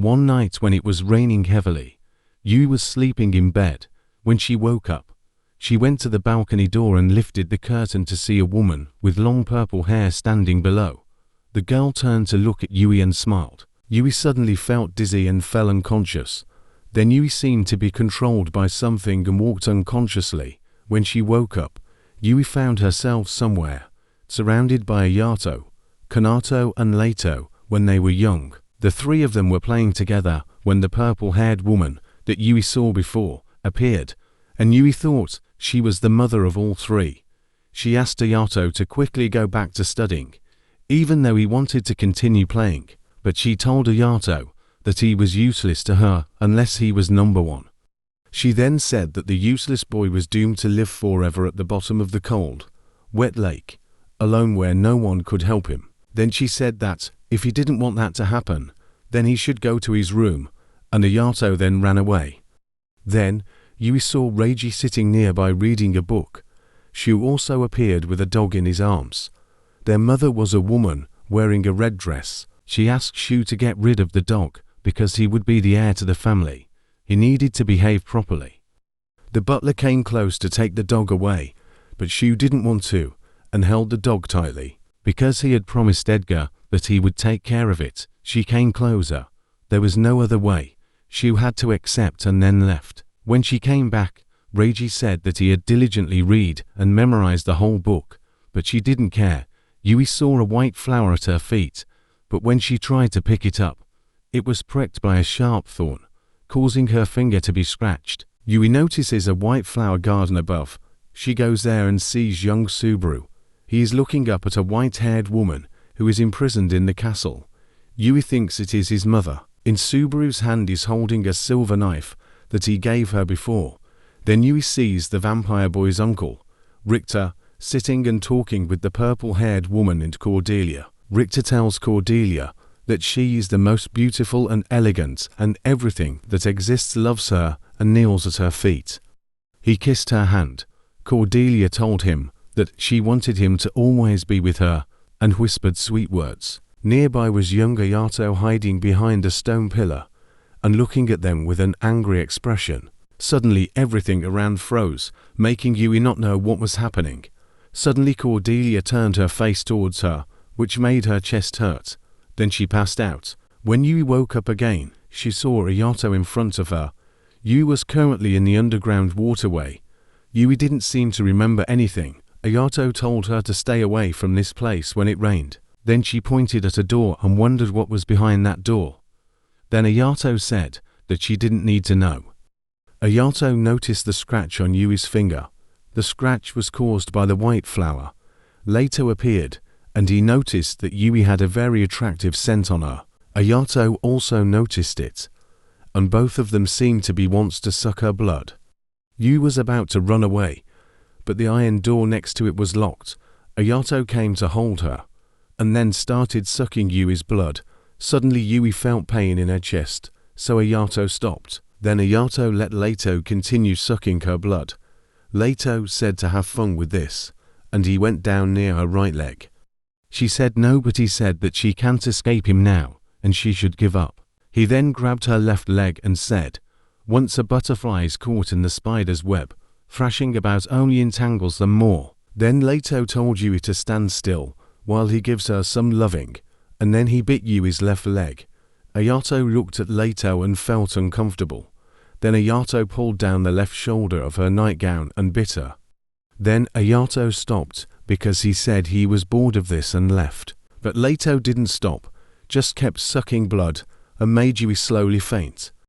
One night when it was raining heavily, Yui was sleeping in bed. When she woke up, she went to the balcony door and lifted the curtain to see a woman with long purple hair standing below. The girl turned to look at Yui and smiled. Yui suddenly felt dizzy and fell unconscious. Then Yui seemed to be controlled by something and walked unconsciously. When she woke up, Yui found herself somewhere, surrounded by Ayato, Kanato and Leito. When they were young, the three of them were playing together when the purple-haired woman that Yui saw before appeared, and Yui thought she was the mother of all three. She asked Ayato to quickly go back to studying, even though he wanted to continue playing, but she told Ayato that he was useless to her unless he was number one. She then said that the useless boy was doomed to live forever at the bottom of the cold, wet lake, alone where no one could help him. Then she said that if he didn't want that to happen, then he should go to his room, and Ayato then ran away. Then, Yui saw Reiji sitting nearby reading a book. Shu also appeared with a dog in his arms. Their mother was a woman wearing a red dress. She asked Shu to get rid of the dog because he would be the heir to the family. He needed to behave properly. The butler came close to take the dog away, but Shu didn't want to and held the dog tightly. Because he had promised Edgar that he would take care of it, she came closer. There was no other way. Shu had to accept and then left. When she came back, Reiji said that he had diligently read and memorized the whole book, but she didn't care. Yui saw a white flower at her feet, but when she tried to pick it up, it was pricked by a sharp thorn, causing her finger to be scratched. Yui notices a white flower garden above. She goes there and sees young Subaru. He is looking up at a white-haired woman who is imprisoned in the castle. Yui thinks it is his mother. In Subaru's hand is holding a silver knife that he gave her before. Then Yui sees the vampire boy's uncle, Richter, sitting and talking with the purple-haired woman and Cordelia. Richter tells Cordelia that she is the most beautiful and elegant, and everything that exists loves her and kneels at her feet. He kissed her hand. Cordelia told him that she wanted him to always be with her, and whispered sweet words. Nearby was young Ayato hiding behind a stone pillar and looking at them with an angry expression. Suddenly everything around froze, making Yui not know what was happening. Suddenly Cordelia turned her face towards her, which made her chest hurt. Then she passed out. When Yui woke up again, she saw Ayato in front of her. Yui was currently in the underground waterway. Yui didn't seem to remember anything. Ayato told her to stay away from this place when it rained. Then she pointed at a door and wondered what was behind that door. Then Ayato said that she didn't need to know. Ayato noticed the scratch on Yui's finger. The scratch was caused by the white flower. Leito appeared, and he noticed that Yui had a very attractive scent on her. Ayato also noticed it, and both of them seemed to be wants to suck her blood. Yui was about to run away, but the iron door next to it was locked. Ayato came to hold her, and then started sucking Yui's blood. Suddenly Yui felt pain in her chest, so Ayato stopped. Then Ayato let Leito continue sucking her blood. Leito said to have fun with this, and he went down near her right leg. She said no, but he said that she can't escape him now, and she should give up. He then grabbed her left leg and said, "Once a butterfly is caught in the spider's web, thrashing about only entangles them more." Then Leito told Yui to stand still while he gives her some loving, and then he bit Yui's left leg. Ayato looked at Leito and felt uncomfortable. Then Ayato pulled down the left shoulder of her nightgown and bit her. Then Ayato stopped because he said he was bored of this and left. But Leito didn't stop, just kept sucking blood and made Yui slowly faint.